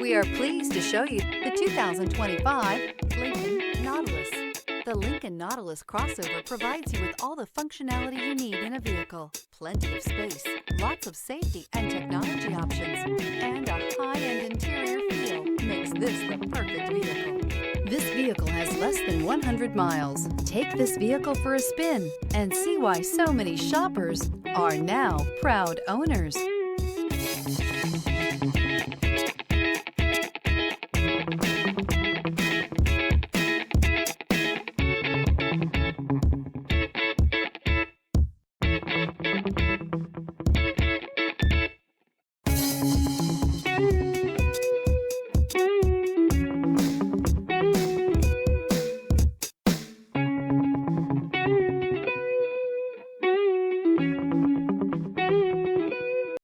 We are pleased to show you the 2025 Lincoln Nautilus. The Lincoln Nautilus crossover provides you with all the functionality you need in a vehicle. Plenty of space, lots of safety and technology options, and a high-end interior feel makes this the perfect vehicle. This vehicle has less than 100 miles. Take this vehicle for a spin and see why so many shoppers are now proud owners.